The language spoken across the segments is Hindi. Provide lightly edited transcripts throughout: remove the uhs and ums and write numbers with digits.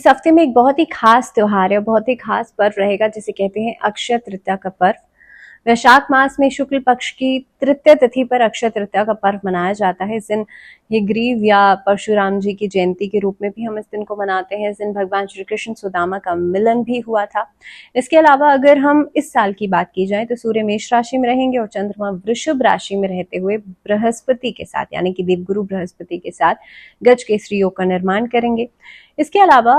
हफ्ते में एक बहुत ही खास त्योहार है, बहुत ही खास पर्व रहेगा जिसे कहते हैं अक्षय तृतीया का पर्व। वैशाख मास में शुक्ल पक्ष की तृतीय तिथि पर अक्षय तृतीया का पर्व मनाया जाता है। इस दिन ये ग्रीव या परशुराम जी की जयंती के रूप में भी हम इस दिन को मनाते हैं। इस दिन भगवान श्री कृष्ण सुदामा का मिलन भी हुआ था। इसके अलावा अगर हम इस साल की बात की जाए तो सूर्य मेष राशि में रहेंगे और चंद्रमा वृषभ राशि में रहते हुए बृहस्पति के साथ यानी कि देवगुरु बृहस्पति के साथ गज केसरी योग का निर्माण करेंगे। इसके अलावा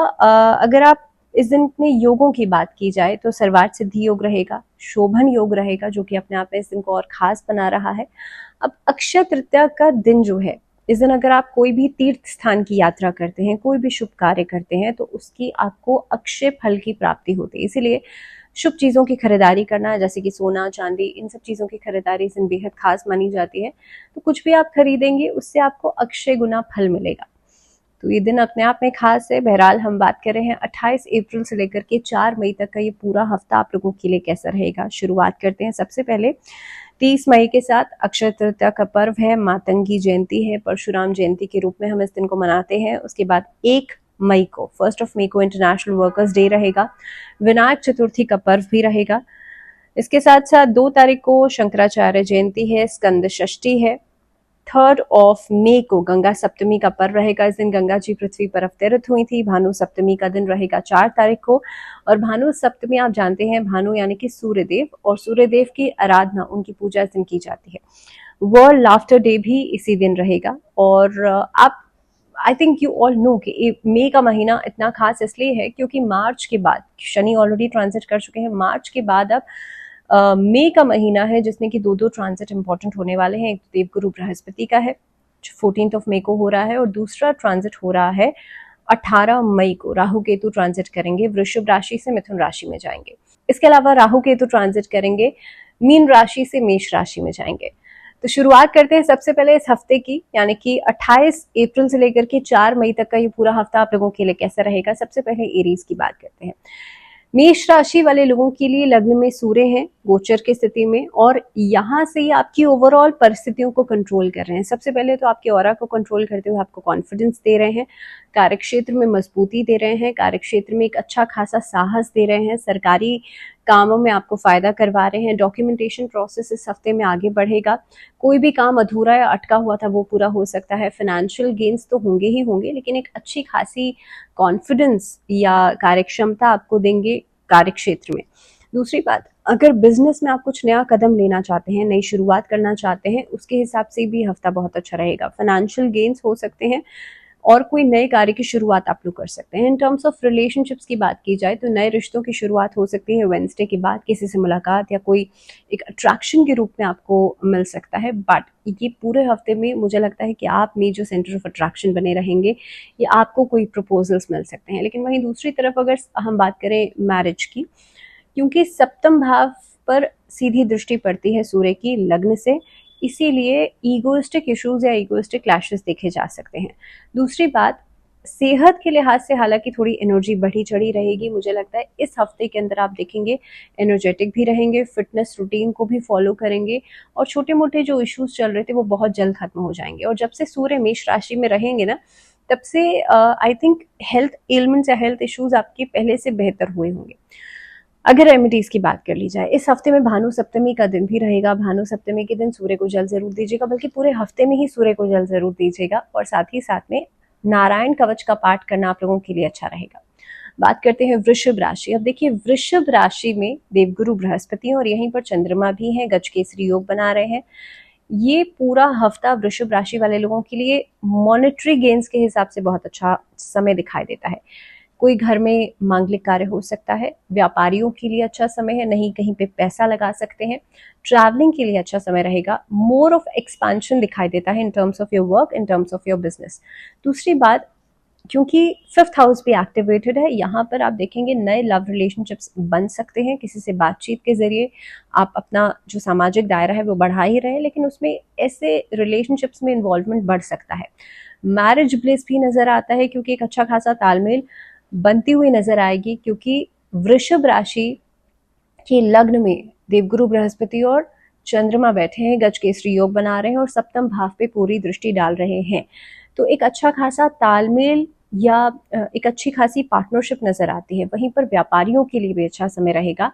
अगर आप इस दिन में योगों की बात की जाए तो सर्वार्थ सिद्धि योग रहेगा, शोभन योग रहेगा, जो कि अपने आप में इस दिन को और खास बना रहा है। अब अक्षय तृतीया का दिन जो है, इस दिन अगर आप कोई भी तीर्थ स्थान की यात्रा करते हैं, कोई भी शुभ कार्य करते हैं तो उसकी आपको अक्षय फल की प्राप्ति होती है। इसीलिए शुभ चीजों की खरीदारी करना, जैसे कि सोना चांदी, इन सब चीजों की खरीदारी इस दिन बेहद खास मानी जाती है। तो कुछ भी आप खरीदेंगे उससे आपको अक्षय गुना फल मिलेगा। तो ये दिन अपने आप में खास है। बहरहाल हम बात कर रहे हैं 28 अप्रैल से लेकर के 4 मई तक का ये पूरा हफ्ता आप लोगों के लिए कैसा रहेगा। शुरुआत करते हैं सबसे पहले 30 मई के साथ। अक्षय तृतीया का पर्व है, मातंगी जयंती है, परशुराम जयंती के रूप में हम इस दिन को मनाते हैं। उसके बाद 1 मई को, 1 मई को इंटरनेशनल वर्कर्स डे रहेगा। विनायक चतुर्थी का पर्व भी रहेगा। इसके साथ साथ 2 तारीख को शंकराचार्य जयंती है, स्कंद षष्ठी है। 3 मई को गंगा सप्तमी का पर्व रहेगा। इस दिन गंगा जी पृथ्वी पर अवतरित हुई थी। भानु सप्तमी का दिन रहेगा 4 तारीख को। और भानु सप्तमी आप जानते हैं, भानु यानी कि सूर्यदेव, और सूर्यदेव की आराधना, उनकी पूजा इस दिन की जाती है। वर्ल्ड लाफ्टर डे भी इसी दिन रहेगा। और आप I think you all know कि मई का महीना इतना खास इसलिए है क्योंकि मार्च के बाद शनि ऑलरेडी ट्रांजिट कर चुके हैं। मार्च के बाद अब मई का महीना है जिसमें कि 2 ट्रांजिट इंपॉर्टेंट होने वाले हैं। एक देवगुरु बृहस्पति का है, 14 मई को हो रहा है, और दूसरा ट्रांजिट हो रहा है 18 मई को। राहु केतु ट्रांजिट करेंगे, वृषभ राशि से मिथुन राशि में जाएंगे। इसके अलावा राहु केतु ट्रांजिट करेंगे, मीन राशि से मेष राशि में जाएंगे। तो शुरुआत करते हैं सबसे पहले इस हफ्ते की, यानी कि 28 अप्रैल से लेकर के 4 मई तक का ये पूरा हफ्ता आप लोगों के लिए कैसा रहेगा। सबसे पहले एरीज की बात करते हैं। मेष राशि वाले लोगों के लिए लग्न में सूर्य हैं गोचर की स्थिति में, और यहाँ से ये आपकी ओवरऑल परिस्थितियों को कंट्रोल कर रहे हैं। सबसे पहले तो आपके ऑरा को कंट्रोल करते हुए आपको कॉन्फिडेंस दे रहे हैं, कार्यक्षेत्र में मजबूती दे रहे हैं, कार्यक्षेत्र में एक अच्छा खासा साहस दे रहे हैं, सरकारी कामों में आपको फायदा करवा रहे हैं। डॉक्यूमेंटेशन प्रोसेस इस हफ्ते में आगे बढ़ेगा। कोई भी काम अधूरा या अटका हुआ था वो पूरा हो सकता है। फाइनेंशियल गेन्स तो होंगे ही होंगे, लेकिन एक अच्छी खासी कॉन्फिडेंस या कार्यक्षमता आपको देंगे कार्यक्षेत्र में। दूसरी बात, अगर बिजनेस में आप कुछ नया कदम लेना चाहते हैं, नई शुरुआत करना चाहते हैं, उसके हिसाब से भी हफ्ता बहुत अच्छा रहेगा। फाइनेंशियल गेन्स हो सकते हैं और कोई नए कार्य की शुरुआत आप लोग कर सकते हैं। इन टर्म्स ऑफ रिलेशनशिप्स की बात की जाए तो नए रिश्तों की शुरुआत हो सकती है। वेडनेसडे के बाद किसी से मुलाकात या कोई एक अट्रैक्शन के रूप में आपको मिल सकता है। बट ये पूरे हफ्ते में मुझे लगता है कि आप मेजर सेंटर ऑफ अट्रैक्शन बने रहेंगे, या आपको कोई प्रपोजल्स मिल सकते हैं। लेकिन वहीं दूसरी तरफ अगर हम बात करें मैरिज की, क्योंकि सप्तम भाव पर सीधी दृष्टि पड़ती है सूर्य की लग्न से, इसीलिए ईगोइस्टिक इश्यूज या ईगोइस्टिक क्लैशेस देखे जा सकते हैं। दूसरी बात, सेहत के लिहाज से हालांकि थोड़ी एनर्जी बढ़ी चढ़ी रहेगी। मुझे लगता है इस हफ्ते के अंदर आप देखेंगे एनर्जेटिक भी रहेंगे, फिटनेस रूटीन को भी फॉलो करेंगे, और छोटे मोटे जो इश्यूज चल रहे थे वो बहुत जल्द खत्म हो जाएंगे। और जब से सूर्य मेष राशि में रहेंगे ना, तब से आई थिंक हेल्थ एलिमेंट्स या हेल्थ इश्यूज आपके पहले से बेहतर हुए होंगे। अगर रेमेडीज की बात कर ली जाए, इस हफ्ते में भानु सप्तमी का दिन भी रहेगा। भानु सप्तमी के दिन सूर्य को जल जरूर दीजिएगा, बल्कि पूरे हफ्ते में ही सूर्य को जल जरूर दीजिएगा, और साथ ही साथ में नारायण कवच का पाठ करना आप लोगों के लिए अच्छा रहेगा। बात करते हैं वृषभ राशि। अब देखिए, वृषभ राशि में देवगुरु बृहस्पति और यहीं पर चंद्रमा भी हैं, गज केसरी योग बना रहे हैं। ये पूरा हफ्ता वृषभ राशि वाले लोगों के लिए मॉनेटरी गेन्स के हिसाब से बहुत अच्छा समय दिखाई देता है। कोई घर में मांगलिक कार्य हो सकता है, व्यापारियों के लिए अच्छा समय है, नहीं कहीं पे पैसा लगा सकते हैं, ट्रैवलिंग के लिए अच्छा समय रहेगा। मोर ऑफ एक्सपेंशन दिखाई देता है in terms of your work, in terms of your business. दूसरी बात, क्योंकि 5th हाउस भी एक्टिवेटेड है, यहाँ पर आप देखेंगे नए लव रिलेशनशिप्स बन सकते हैं। किसी से बातचीत के जरिए आप अपना जो सामाजिक दायरा है वो बढ़ा ही रहे हैं, लेकिन उसमें ऐसे रिलेशनशिप्स में इन्वॉल्वमेंट बढ़ सकता है। मैरिज ब्लिस भी नजर आता है, क्योंकि एक अच्छा खासा तालमेल बनती हुई नजर आएगी, क्योंकि वृषभ राशि के लग्न में देवगुरु बृहस्पति और चंद्रमा बैठे हैं, गज केसरी योग बना रहे हैं और सप्तम भाव पे पूरी दृष्टि डाल रहे हैं। तो एक अच्छा खासा तालमेल या एक अच्छी खासी पार्टनरशिप नजर आती है। वहीं पर व्यापारियों के लिए भी अच्छा समय रहेगा।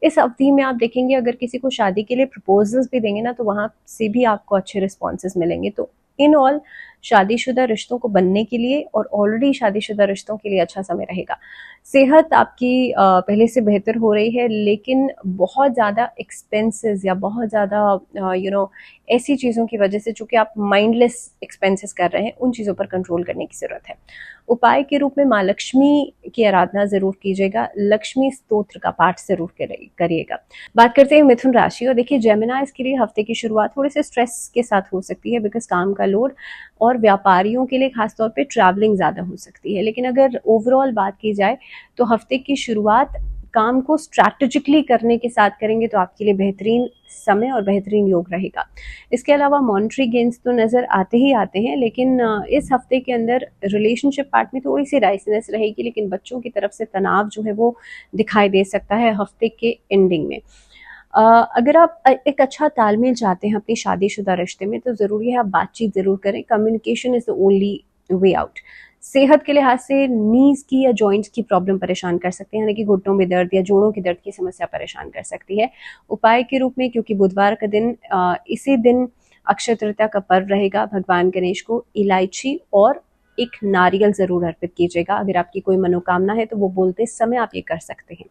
इस अवधि में आप देखेंगे अगर किसी को शादी के लिए प्रपोजल्स भी देंगे ना तो वहां से भी आपको अच्छे रिस्पॉन्सेज मिलेंगे। तो इन ऑल शादीशुदा रिश्तों को बनने के लिए और ऑलरेडी शादीशुदा रिश्तों के लिए अच्छा समय रहेगा। सेहत आपकी पहले से बेहतर हो रही है, लेकिन बहुत ज़्यादा एक्सपेंसेस या बहुत ज़्यादा ऐसी चीज़ों की वजह से चूंकि आप माइंडलेस एक्सपेंसेस कर रहे हैं, उन चीज़ों पर कंट्रोल करने की ज़रूरत है। उपाय के रूप में माँ लक्ष्मी की आराधना जरूर कीजिएगा, लक्ष्मी स्तोत्र का पाठ जरूर करिएगा। बात करते हैं मिथुन राशि। और देखिए जेमिनाइज के लिए हफ्ते की शुरुआत थोड़े से स्ट्रेस के साथ हो सकती है, बिकॉज काम का लोड, और व्यापारियों के लिए खासतौर पे ट्रैवलिंग ज्यादा हो सकती है। लेकिन अगर ओवरऑल बात की जाए तो हफ्ते की शुरुआत काम को स्ट्रैटेजिकली करने के साथ करेंगे तो आपके लिए बेहतरीन समय और बेहतरीन योग रहेगा। इसके अलावा मॉनेटरी गेन्स तो नजर आते ही आते हैं, लेकिन इस हफ्ते के अंदर रिलेशनशिप पार्ट में थोड़ी सी राइसनेस रहेगी, लेकिन बच्चों की तरफ से तनाव जो है वो दिखाई दे सकता है हफ्ते के एंडिंग में। अगर आप एक अच्छा तालमेल चाहते हैं अपनी शादीशुदा रिश्ते में तो जरूरी है आप बातचीत जरूर करें। Communication is the only way out. सेहत के लिहाज से नीज की या जॉइंट्स की प्रॉब्लम परेशान कर सकते हैं, यानी कि घुटनों में दर्द या जोड़ों के दर्द की समस्या परेशान कर सकती है। उपाय के रूप में, क्योंकि बुधवार का दिन इसी दिन अक्षय तृतीया का पर्व रहेगा, भगवान गणेश को इलायची और एक नारियल जरूर अर्पित कीजिएगा। अगर आपकी कोई मनोकामना है तो वो बोलते समय आप ये कर सकते हैं।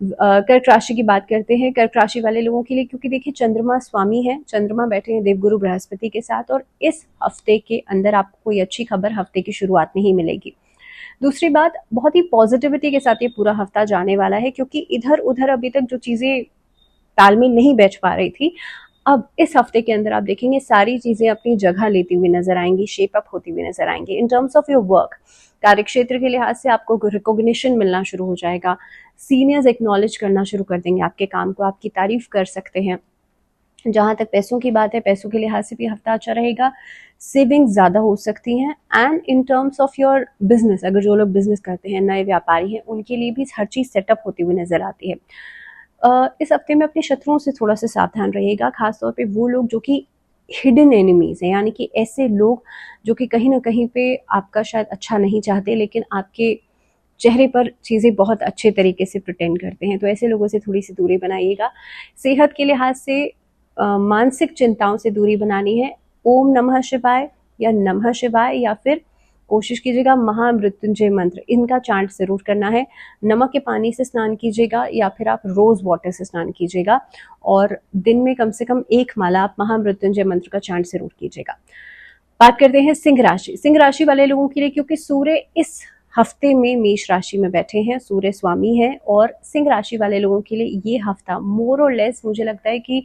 कर्क राशि की बात करते हैं। कर्क राशि वाले लोगों के लिए, क्योंकि देखिए चंद्रमा स्वामी है, चंद्रमा बैठे हैं देवगुरु बृहस्पति के साथ, और इस हफ्ते के अंदर आपको कोई अच्छी खबर हफ्ते की शुरुआत में ही मिलेगी। दूसरी बात, बहुत ही पॉजिटिविटी के साथ ये पूरा हफ्ता जाने वाला है, क्योंकि इधर उधर अभी तक जो चीजें तालमेल नहीं बैठ पा रही थी, अब इस हफ्ते के अंदर आप देखेंगे सारी चीजें अपनी जगह लेती हुई नजर आएंगी, शेप अप होती हुई नजर आएंगी। In terms of your work, कार्य क्षेत्र के लिहाज से आपको रिकॉग्निशन मिलना शुरू हो जाएगा। सीनियर्स एक्नॉलेज करना शुरू कर देंगे आपके काम को, आपकी तारीफ कर सकते हैं। जहां तक पैसों की बात है, पैसों के लिहाज से भी हफ्ता अच्छा रहेगा। सेविंग्स ज्यादा हो सकती हैं। And in terms of your business, अगर जो लोग बिजनेस करते हैं, नए व्यापारी हैं, उनके लिए भी हर चीज सेटअप होती हुई नजर आती है। इस हफ्ते में अपने शत्रुओं से थोड़ा सा सावधान रहिएगा, खासतौर पे वो लोग जो कि हिडन एनिमीज हैं, यानी कि ऐसे लोग जो कि कहीं ना कहीं पे आपका शायद अच्छा नहीं चाहते, लेकिन आपके चेहरे पर चीज़ें बहुत अच्छे तरीके से प्रिटेंड करते हैं। तो ऐसे लोगों से थोड़ी सी दूरी बनाइएगा। सेहत के लिहाज से मानसिक चिंताओं से दूरी बनानी है। ओम नमः शिवाय या नमः शिवाय, या फिर कोशिश कीजिएगा महामृत्युंजय मंत्र, इनका चांट जरूर करना है। नमक के पानी से स्नान कीजिएगा या फिर आप रोज वाटर से स्नान कीजिएगा, और दिन में कम से कम 1 माला आप महामृत्युंजय मंत्र का चांट जरूर कीजिएगा। बात करते हैं सिंह राशि। सिंह राशि वाले लोगों के लिए, क्योंकि सूर्य इस हफ्ते में मेष राशि में बैठे हैं, सूर्य स्वामी है, और सिंह राशि वाले लोगों के लिए ये हफ्ता मोर और लेस मुझे लगता है कि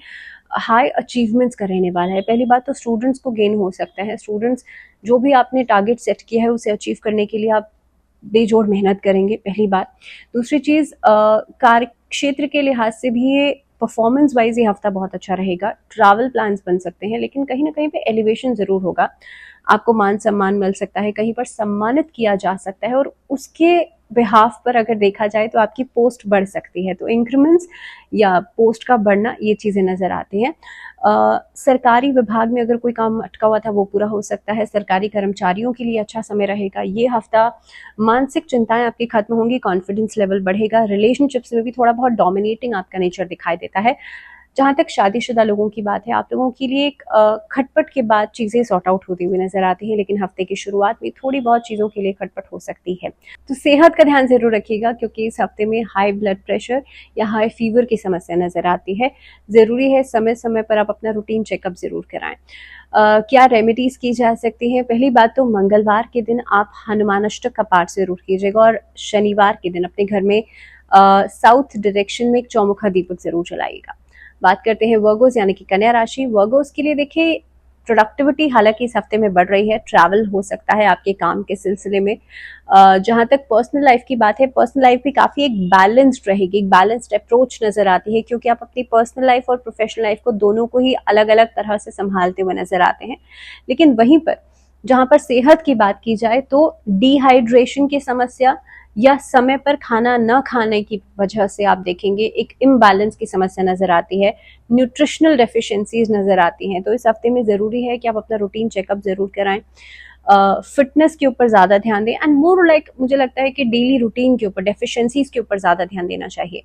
हाई अचीवमेंट्स का रहने वाला है। पहली बात तो स्टूडेंट्स को गेन हो सकता है। स्टूडेंट्स जो भी आपने टारगेट सेट किया है उसे अचीव करने के लिए आप बेजोड़ मेहनत करेंगे, पहली बात। दूसरी चीज, कार्य क्षेत्र के लिहाज से भी ये परफॉर्मेंस वाइज ये हफ्ता बहुत अच्छा रहेगा। ट्रैवल प्लान्स बन सकते हैं, लेकिन कहीं ना कहीं पे एलिवेशन जरूर होगा। आपको मान सम्मान मिल सकता है, कहीं पर सम्मानित किया जा सकता है, और उसके बिहाफ पर अगर देखा जाए तो आपकी पोस्ट बढ़ सकती है। तो इंक्रीमेंट्स या पोस्ट का बढ़ना, ये चीजें नजर आती हैं। सरकारी विभाग में अगर कोई काम अटका हुआ था वो पूरा हो सकता है। सरकारी कर्मचारियों के लिए अच्छा समय रहेगा ये हफ्ता। मानसिक चिंताएं आपकी खत्म होंगी, कॉन्फिडेंस लेवल बढ़ेगा। रिलेशनशिप्स में भी थोड़ा बहुत डोमिनेटिंग आपका नेचर दिखाई देता है। जहां तक शादीशुदा लोगों की बात है, आप लोगों के लिए एक खटपट के बाद चीजें सॉर्ट आउट होती हुई नजर आती है, लेकिन हफ्ते की शुरुआत में थोड़ी बहुत चीजों के लिए खटपट हो सकती है। तो सेहत का ध्यान जरूर रखिएगा, क्योंकि इस हफ्ते में हाई ब्लड प्रेशर या हाई फीवर की समस्या नजर आती है। जरूरी है समय समय पर आप अपना रूटीन चेकअप जरूर कराएं। क्या रेमेडीज की जा सकती हैं? पहली बात तो मंगलवार के दिन आप हनुमान अष्टक का पाठ जरूर कीजिएगा, और शनिवार के दिन अपने घर में साउथ डायरेक्शन में एक चौमुखा दीपक जरूर जलाइएगा। बात करते हैं वर्गोस यानी कि कन्या राशि। वर्गोस के लिए देखिए प्रोडक्टिविटी हालांकि इस हफ्ते में बढ़ रही है। ट्रैवल हो सकता है आपके काम के सिलसिले में। जहां तक पर्सनल लाइफ की बात है, पर्सनल लाइफ भी काफी एक बैलेंस्ड रहेगी, एक बैलेंस्ड अप्रोच नजर आती है, क्योंकि आप अपनी पर्सनल लाइफ और प्रोफेशनल लाइफ को दोनों को ही अलग अलग तरह से संभालते हुए नजर आते हैं। लेकिन वहीं पर जहां पर सेहत की बात की जाए तो डिहाइड्रेशन की समस्या या समय पर खाना न खाने की वजह से आप देखेंगे एक इम्बैलेंस की समस्या नजर आती है, न्यूट्रिशनल डेफिशिएंसीज नजर आती हैं। तो इस हफ्ते में जरूरी है कि आप अपना रूटीन चेकअप जरूर कराएं। फिटनेस के ऊपर ज्यादा ध्यान दें, एंड मोर लाइक मुझे लगता है कि डेली रूटीन के ऊपर, डेफिशिएंसीज के ऊपर ज्यादा ध्यान देना चाहिए।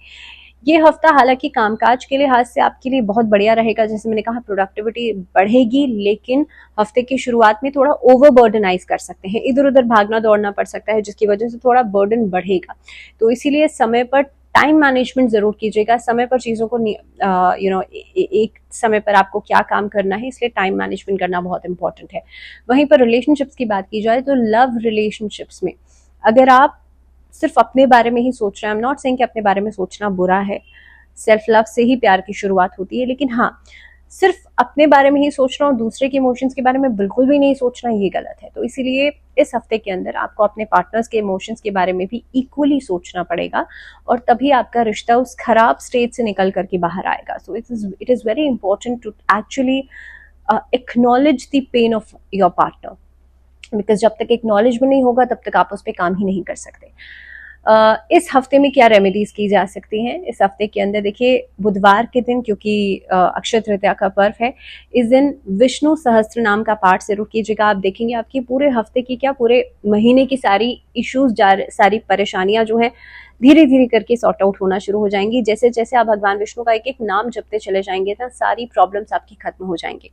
ये हफ्ता हालांकि कामकाज के लिहाज से आपके लिए बहुत बढ़िया रहेगा, जैसे मैंने कहा प्रोडक्टिविटी बढ़ेगी, लेकिन हफ्ते की शुरुआत में थोड़ा ओवरबर्डनाइज कर सकते हैं, इधर उधर भागना दौड़ना पड़ सकता है, जिसकी वजह से थोड़ा बर्डन बढ़ेगा। तो इसीलिए समय पर टाइम मैनेजमेंट जरूर कीजिएगा, समय पर चीजों को एक समय पर आपको क्या काम करना है, इसलिए टाइम मैनेजमेंट करना बहुत इंपॉर्टेंट है। वहीं पर रिलेशनशिप्स की बात की जाए तो लव रिलेशनशिप्स में अगर आप सिर्फ अपने बारे में ही सोच रहे हैं, आई एम नॉट सेइंग कि अपने बारे में सोचना बुरा है, सेल्फ लव से ही प्यार की शुरुआत होती है, लेकिन हाँ, सिर्फ अपने बारे में ही सोच रहा हूँ, दूसरे के इमोशंस के बारे में बिल्कुल भी नहीं सोचना, ये गलत है। तो इसीलिए इस हफ्ते के अंदर आपको अपने पार्टनर्स के इमोशंस के बारे में भी इक्वली सोचना पड़ेगा, और तभी आपका रिश्ता उस खराब स्टेट से निकल करके बाहर आएगा। So it is very important to actually acknowledge the pain of your partner, because जब तक एक्नॉलेजमेंट नहीं होगा तब तक आप उस पर काम ही नहीं कर सकते। इस हफ्ते में क्या रेमेडीज की जा सकती हैं? इस हफ्ते के अंदर देखिए, बुधवार के दिन, क्योंकि अक्षय तृतीया का पर्व है, इस दिन विष्णु सहस्त्र नाम का पाठ जरूर कीजिएगा। आप देखेंगे आपकी पूरे हफ्ते की क्या, पूरे महीने की सारी इश्यूज, सारी परेशानियां जो है धीरे धीरे करके सॉर्ट आउट होना शुरू हो जाएंगी। जैसे जैसे आप भगवान विष्णु का एक एक नाम जपते चले जाएंगे ना, सारी प्रॉब्लम्स आपकी खत्म हो जाएंगी।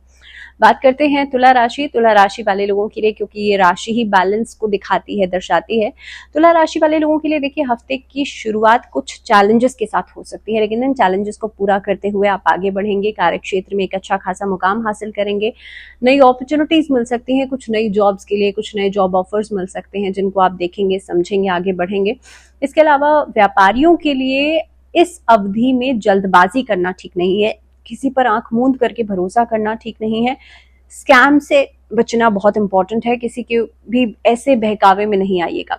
बात करते हैं तुला राशि। तुला राशि वाले लोगों के लिए, क्योंकि ये राशि ही बैलेंस को दिखाती है, दर्शाती है, तुला राशि वाले लोगों के लिए देखिए हफ्ते की शुरुआत कुछ चैलेंजेस के साथ हो सकती है, लेकिन इन चैलेंजेस को पूरा करते हुए आप आगे बढ़ेंगे, कार्य क्षेत्र में एक अच्छा खासा मुकाम हासिल करेंगे, नई अपॉर्चुनिटीज मिल सकती हैं, कुछ नई जॉब्स के लिए कुछ नए जॉब ऑफर्स मिल सकते हैं, जिनको आप देखेंगे, समझेंगे, आगे बढ़ेंगे। इसके अलावा व्यापारियों के लिए इस अवधि में जल्दबाजी करना ठीक नहीं है, किसी पर आंख मूंद करके भरोसा करना ठीक नहीं है, स्कैम से बचना बहुत इंपॉर्टेंट है, किसी के भी ऐसे बहकावे में नहीं आइएगा।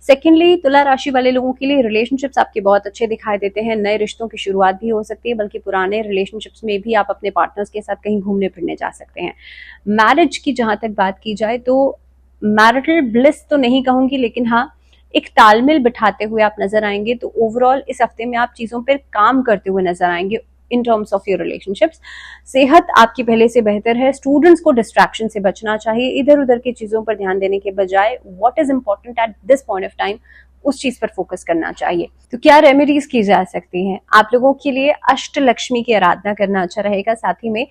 सेकेंडली, तुला राशि वाले लोगों के लिए रिलेशनशिप्स आपके बहुत अच्छे दिखाई देते हैं, नए रिश्तों की शुरुआत भी हो सकती है, बल्कि पुराने रिलेशनशिप्स में भी आप अपने पार्टनर्स के साथ कहीं घूमने फिरने जा सकते हैं। मैरिज की जहां तक बात की जाए तो मैरिटल ब्लिस तो नहीं कहूंगी, लेकिन हाँ, एक तालमेल बिठाते हुए आप नजर आएंगे। तो ओवरऑल इस हफ्ते में आप चीजों पर काम करते हुए नजर आएंगे in terms of your relationships. सेहत आपकी पहले से बेहतर है। स्टूडेंट्स को डिस्ट्रैक्शन से बचना चाहिए, इधर उधर की चीजों पर ध्यान देने के बजाय what is important at this point of time, उस चीज पर फोकस करना चाहिए। तो क्या रेमेडीज की जा सकती हैं? आप लोगों के लिए अष्टलक्ष्मी की आराधना करना अच्छा रहेगा, साथ ही में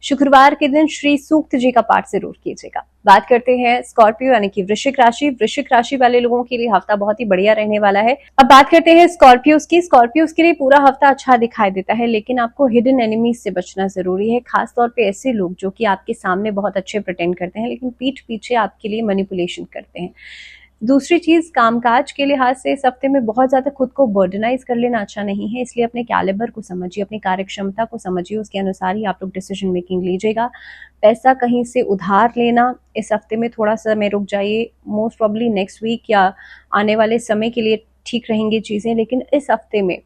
शुक्रवार के दिन श्री सूक्त जी का पाठ जरूर कीजिएगा। बात करते हैं स्कॉर्पियो यानी कि वृश्चिक राशि। वृश्चिक राशि वाले लोगों के लिए हफ्ता बहुत ही बढ़िया रहने वाला है। अब बात करते हैं स्कॉर्पियोस की। स्कॉर्पियोस के लिए पूरा हफ्ता अच्छा दिखाई देता है, लेकिन आपको हिडन एनिमीज से बचना जरूरी है, खासतौर पे ऐसे लोग जो कि आपके सामने बहुत अच्छे प्रिटेंड करते हैं, लेकिन पीठ पीछे आपके लिए मैनिपुलेशन करते हैं। दूसरी चीज, कामकाज के लिहाज से इस हफ्ते में बहुत ज्यादा खुद को बर्डनाइज कर लेना अच्छा नहीं है, इसलिए अपने कैलिबर को समझिए, अपनी कार्यक्षमता को समझिए, उसके अनुसार ही आप लोग डिसीजन मेकिंग लीजिएगा। पैसा कहीं से उधार लेना इस हफ्ते में थोड़ा सा में रुक जाइए, मोस्ट प्रॉब्ली नेक्स्ट वीक या आने वाले समय के लिए ठीक रहेंगी चीजें, लेकिन इस हफ्ते में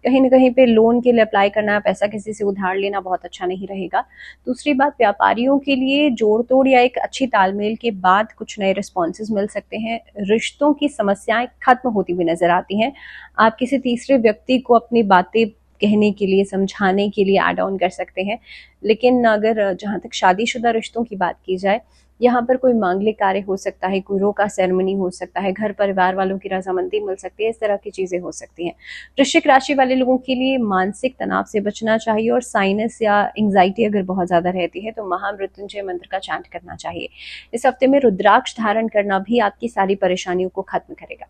कहीं ना कहीं पे लोन के लिए अप्लाई करना, पैसा किसी से उधार लेना बहुत अच्छा नहीं रहेगा। दूसरी बात, व्यापारियों के लिए जोड़ तोड़ या एक अच्छी तालमेल के बाद कुछ नए रिस्पॉन्सेज मिल सकते हैं। रिश्तों की समस्याएं खत्म होती हुई नजर आती हैं। आप किसी तीसरे व्यक्ति को अपनी बातें कहने के लिए, समझाने के लिए ऐड ऑन कर सकते हैं। लेकिन अगर जहां तक शादीशुदा रिश्तों की बात की जाए, यहाँ पर कोई मांगलिक कार्य हो सकता है, कोई रोका सेरेमनी हो सकता है, घर परिवार वालों की रजामंदी मिल सकती है, इस तरह की चीजें हो सकती हैं। वृश्चिक राशि वाले लोगों के लिए मानसिक तनाव से बचना चाहिए, और साइनस या एंग्जाइटी अगर बहुत ज्यादा रहती है तो महामृत्युंजय मंत्र का चैंट करना चाहिए। इस हफ्ते में रुद्राक्ष धारण करना भी आपकी सारी परेशानियों को खत्म करेगा।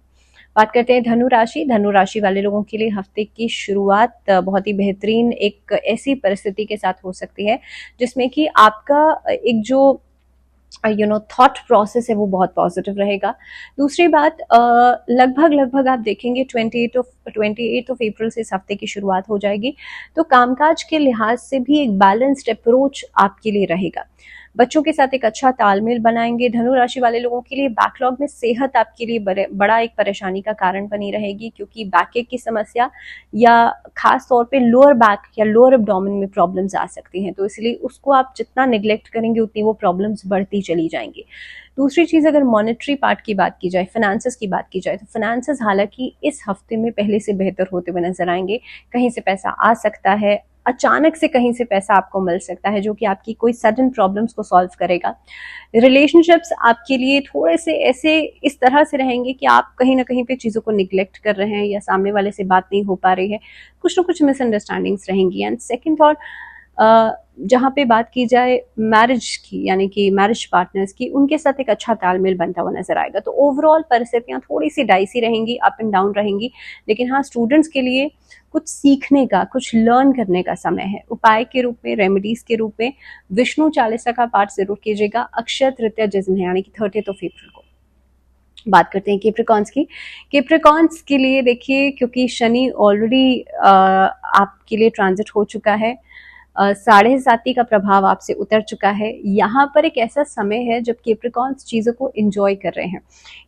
बात करते हैं धनु राशि। धनु राशि वाले लोगों के लिए हफ्ते की शुरुआत बहुत ही बेहतरीन एक ऐसी परिस्थिति के साथ हो सकती है जिसमें कि आपका एक जो थॉट प्रोसेस है वो बहुत पॉजिटिव रहेगा। दूसरी बात, लगभग आप देखेंगे 28 अप्रैल से इस हफ्ते की शुरुआत हो जाएगी, तो कामकाज के लिहाज से भी एक बैलेंस्ड अप्रोच आपके लिए रहेगा। बच्चों के साथ एक अच्छा तालमेल बनाएंगे। धनु राशि वाले लोगों के लिए बैकलॉग में सेहत आपके लिए बड़ा एक परेशानी का कारण बनी रहेगी, क्योंकि बैकएक की समस्या या खास तौर पे लोअर बैक या लोअर एब्डोमेन में प्रॉब्लम्स आ सकती हैं, तो इसलिए उसको आप जितना निग्लेक्ट करेंगे उतनी वो प्रॉब्लम्स बढ़ती चली जाएंगी। दूसरी चीज, अगर मॉनेटरी पार्ट की बात की जाए, फाइनेंसेस की बात की जाए, तो फाइनेंसेस हालांकि इस हफ्ते में पहले से बेहतर होते हुए नजर आएंगे। कहीं से पैसा आ सकता है, अचानक से कहीं से पैसा आपको मिल सकता है जो कि आपकी कोई सडन प्रॉब्लम्स को सॉल्व करेगा। रिलेशनशिप्स आपके लिए थोड़े से ऐसे इस तरह से रहेंगे कि आप कहीं ना कहीं पे चीज़ों को निग्लेक्ट कर रहे हैं या सामने वाले से बात नहीं हो पा रही है, कुछ ना कुछ मिसअंडरस्टैंडिंग्स रहेंगी। एंड सेकेंड और जहाँ पे बात की जाए मैरिज की, यानी कि मैरिज पार्टनर्स की, उनके साथ एक अच्छा तालमेल बनता हुआ नजर आएगा। तो ओवरऑल परिस्थितियां थोड़ी सी डाइसी रहेंगी, अप एंड डाउन रहेंगी, लेकिन हाँ, स्टूडेंट्स के लिए कुछ सीखने का, कुछ लर्न करने का समय है। उपाय के रूप में, रेमेडीज के रूप में विष्णु चालीसा का पाठ जरूर कीजिएगा अक्षय तृतीया जिस दिन है, यानी कि 30 अप्रैल को। बात करते हैं कैप्रिकॉन्स की। कैप्रिकॉन्स के लिए देखिए, क्योंकि शनि ऑलरेडी आपके लिए ट्रांजिट हो चुका है, 7.5 का प्रभाव आपसे उतर चुका है। यहाँ पर एक ऐसा समय है जब कैप्रिकॉन्स चीज़ों को एंजॉय कर रहे हैं।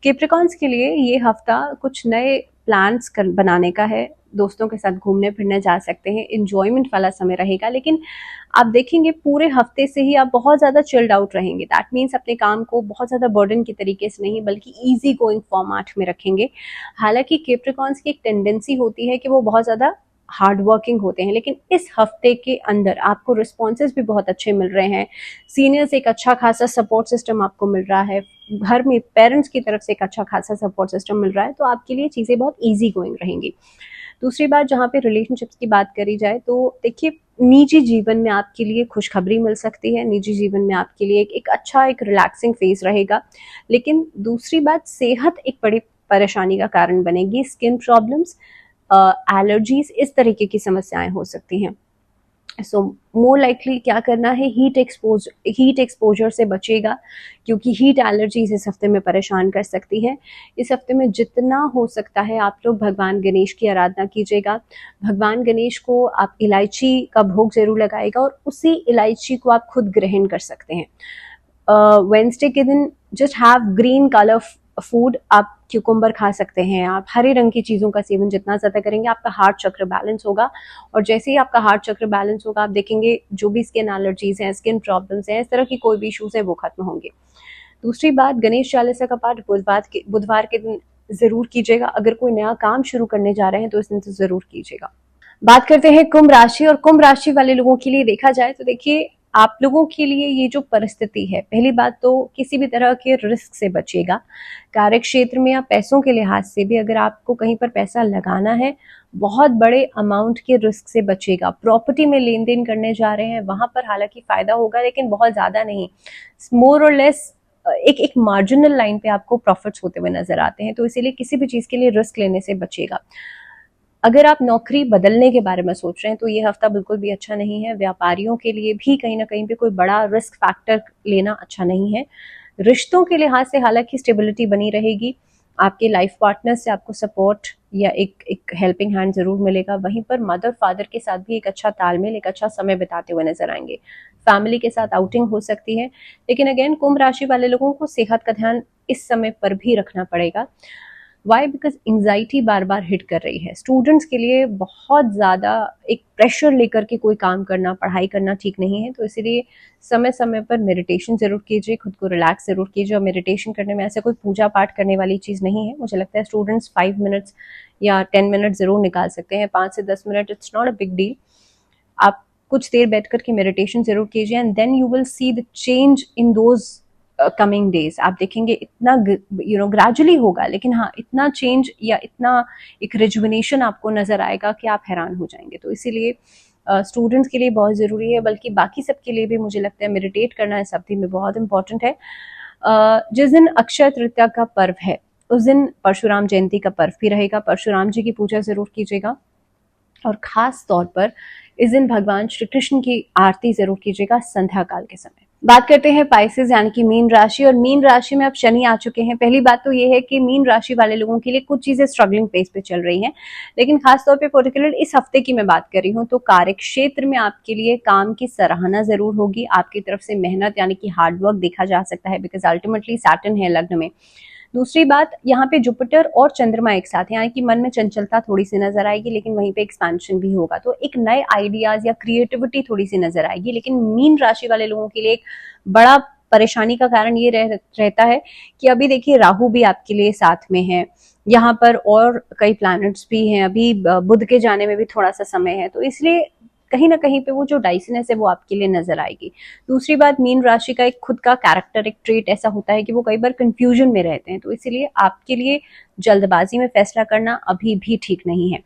कैप्रिकॉन्स के लिए ये हफ्ता कुछ नए प्लान्स बनाने का है, दोस्तों के साथ घूमने फिरने जा सकते हैं, एंजॉयमेंट वाला समय रहेगा। लेकिन आप देखेंगे पूरे हफ्ते से ही आप बहुत ज़्यादा चिल्ड आउट रहेंगे। दैट मीन्स अपने काम को बहुत ज़्यादा बर्डन के तरीके से नहीं, बल्कि ईजी गोइंग फॉर्मेट में रखेंगे। हालांकि कैप्रिकॉन्स की एक टेंडेंसी होती है कि वो बहुत ज़्यादा हार्ड वर्किंग होते हैं, लेकिन इस हफ्ते के अंदर आपको रिस्पॉन्सेज भी बहुत अच्छे मिल रहे हैं। सीनियर्स एक अच्छा खासा सपोर्ट सिस्टम आपको मिल रहा है, घर में पेरेंट्स की तरफ से एक अच्छा खासा सपोर्ट सिस्टम मिल रहा है, तो आपके लिए चीज़ें बहुत ईजी गोइंग रहेंगी। दूसरी बात, जहाँ पे रिलेशनशिप्स की बात करी जाए, तो देखिए निजी जीवन में आपके लिए खुशखबरी मिल सकती है। निजी जीवन में आपके लिए एक अच्छा, एक रिलैक्सिंग फेज रहेगा। लेकिन दूसरी बात, सेहत एक बड़ी परेशानी का कारण बनेगी। स्किन प्रॉब्लम्स, एलर्जीज, इस तरीके की समस्याएं हो सकती हैं। सो मोर लाइकली क्या करना है, हीट एक्सपोजर से बचेगा, क्योंकि हीट एलर्जीज इस हफ्ते में परेशान कर सकती है। इस हफ्ते में जितना हो सकता है आप लोग भगवान गणेश की आराधना कीजिएगा। भगवान गणेश को आप इलायची का भोग जरूर लगाएगा, और उसी इलायची को आप खुद ग्रहण कर सकते हैं। वेंसडे के दिन just have green colour food, आप क्यूकम्बर खा सकते हैं। आप हरे रंग की चीज़ों का सेवन जितना ज़्यादा करेंगे, आपका हार्ट चक्र बैलेंस होगा, और जैसे ही आपका हार्ट चक्र बैलेंस होगा, आप देखेंगे जो भी स्किन एलर्जीज हैं, स्किन प्रॉब्लम्स हैं, इस तरह की कोई भी इशूज़ हैं, वो खत्म होंगे। दूसरी बात, गणेश चालीसा का पाठ बुधवार के दिन ज़रूर कीजिएगा। अगर कोई नया काम शुरू करने जा रहे हैं तो इस दिन तो ज़रूर कीजिएगा। बात करते हैं कुंभ राशि, और कुंभ राशि वाले लोगों के लिए देखा जाए तो देखिए, आप लोगों के लिए ये जो परिस्थिति है, पहली बात तो किसी भी तरह के रिस्क से बचिएगा। कार्य क्षेत्र में या पैसों के लिहाज से भी अगर आपको कहीं पर पैसा लगाना है, बहुत बड़े अमाउंट के रिस्क से बचिएगा। प्रॉपर्टी में लेन देन करने जा रहे हैं, वहां पर हालांकि फायदा होगा, लेकिन बहुत ज्यादा नहीं, मोर और लेस एक मार्जिनल लाइन पे आपको प्रॉफिट्स होते हुए नजर आते हैं। तो इसीलिए किसी भी चीज के लिए रिस्क लेने से बचिएगा। अगर आप नौकरी बदलने के बारे में सोच रहे हैं तो ये हफ्ता बिल्कुल भी अच्छा नहीं है। व्यापारियों के लिए भी कहीं ना कहीं पे कोई बड़ा रिस्क फैक्टर लेना अच्छा नहीं है। रिश्तों के लिहाज से हालांकि स्टेबिलिटी बनी रहेगी। आपके लाइफ पार्टनर से आपको सपोर्ट या एक हेल्पिंग हैंड जरूर मिलेगा। वहीं पर मदर फादर के साथ भी एक अच्छा तालमेल, एक अच्छा समय बिताते हुए नजर आएंगे। फैमिली के साथ आउटिंग हो सकती है, लेकिन अगेन कुंभ राशि वाले लोगों को सेहत का ध्यान इस समय पर भी रखना पड़ेगा। वाई? बिकॉज एंग्जाइटी बार बार हिट कर रही है। स्टूडेंट्स के लिए बहुत ज़्यादा एक प्रेशर लेकर के कोई काम करना, पढ़ाई करना ठीक नहीं है। तो इसीलिए समय समय पर मेडिटेशन जरूर कीजिए, खुद को रिलैक्स जरूर कीजिए। और मेडिटेशन करने में ऐसे कोई पूजा पाठ करने वाली चीज़ नहीं है। मुझे लगता है स्टूडेंट्स 5 मिनट्स या 10 मिनट जरूर निकाल सकते हैं, 5 से 10 minute, it's not a big deal. आप कुछ देर बैठ करके मेडिटेशन जरूर कीजिए, and then you will see the change in those coming days. आप देखेंगे इतना ग्रेजुअली होगा, लेकिन हाँ, इतना चेंज या इतना एक रिजुविनेशन आपको नजर आएगा कि आप हैरान हो जाएंगे। तो इसीलिए स्टूडेंट्स के लिए बहुत ज़रूरी है, बल्कि बाकी सबके लिए भी मुझे लगता है मेडिटेट करना इस अवधि में बहुत इंपॉर्टेंट है। जिस दिन अक्षय तृतीया का पर्व है, उस दिन परशुराम जयंती का पर्व भी रहेगा। परशुराम जी की पूजा जरूर कीजिएगा, और खास तौर पर इस दिन भगवान श्री कृष्ण की आरती जरूर कीजिएगा संध्या काल के समय। बात करते हैं पाइसेस यानी कि मीन राशि, और मीन राशि में अब शनि आ चुके हैं। पहली बात तो ये है कि मीन राशि वाले लोगों के लिए कुछ चीजें स्ट्रगलिंग फेज पे चल रही हैं, लेकिन खासतौर पे पर्टिकुलर इस हफ्ते की मैं बात कर रही हूँ, तो कार्य क्षेत्र में आपके लिए काम की सराहना जरूर होगी। आपकी तरफ से मेहनत यानी कि हार्डवर्क देखा जा सकता है, बिकॉज अल्टीमेटली सैटर्न है लग्न में। दूसरी बात, यहाँ पे जुपिटर और चंद्रमा एक साथ है, यानी कि मन में चंचलता थोड़ी सी नजर आएगी, लेकिन वहीं पे एक्सपेंशन भी होगा। तो एक नए आइडियाज या क्रिएटिविटी थोड़ी सी नजर आएगी। लेकिन मीन राशि वाले लोगों के लिए एक बड़ा परेशानी का कारण ये रहता है कि अभी देखिए राहु भी आपके लिए साथ में है, यहाँ पर और कई प्लैनेट्स भी हैं, अभी बुध के जाने में भी थोड़ा सा समय है। तो इसलिए कहीं ना कहीं पे वो जो डाइसीनेस है वो आपके लिए नजर आएगी। दूसरी बात, मीन राशि का एक खुद का कैरेक्टर, एक ट्रेट ऐसा होता है कि वो कई बार कंफ्यूजन में रहते हैं, तो इसीलिए आपके लिए जल्दबाजी में फैसला करना अभी भी ठीक नहीं है।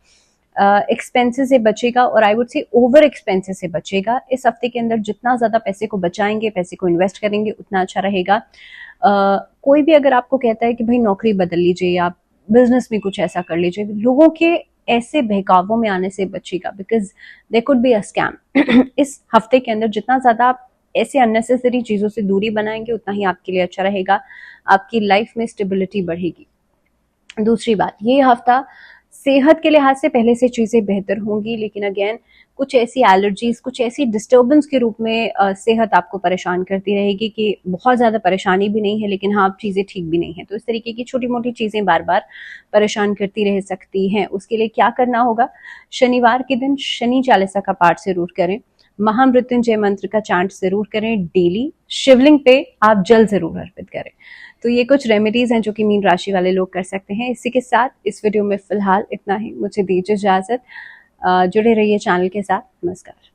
एक्सपेंसेस से बचेगा और I would say over expenses से बचेगा। इस हफ्ते के अंदर जितना ज्यादा पैसे को बचाएंगे, पैसे को इन्वेस्ट करेंगे, उतना अच्छा रहेगा। कोई भी अगर आपको कहता है कि भाई नौकरी बदल लीजिए या बिजनेस में कुछ ऐसा कर लीजिए, लोगों के ऐसे बहकावों में आने से बचेगा, because they could be a scam. इस हफ्ते के अंदर जितना ज्यादा आप ऐसे अननेसेसरी चीजों से दूरी बनाएंगे, उतना ही आपके लिए अच्छा रहेगा, आपकी लाइफ में स्टेबिलिटी बढ़ेगी। दूसरी बात, ये हफ्ता सेहत के लिहाज से पहले से चीजें बेहतर होंगी, लेकिन अगेन कुछ ऐसी एलर्जीज, कुछ ऐसी डिस्टर्बेंस के रूप में सेहत आपको परेशान करती रहेगी कि बहुत ज्यादा परेशानी भी नहीं है लेकिन हाँ चीजें ठीक भी नहीं है। तो इस तरीके की छोटी मोटी चीजें बार बार परेशान करती रह सकती हैं। उसके लिए क्या करना होगा, शनिवार के दिन शनि चालीसा का पाठ जरूर करें, महामृत्युंजय मंत्र का चांट जरूर करें डेली, शिवलिंग पे आप जल जरूर अर्पित करें। तो ये कुछ रेमेडीज हैं जो कि मीन राशि वाले लोग कर सकते हैं। इसी के साथ इस वीडियो में फिलहाल इतना ही, मुझे दीजिए इजाजत। जुड़े रहिए चैनल के साथ। नमस्कार।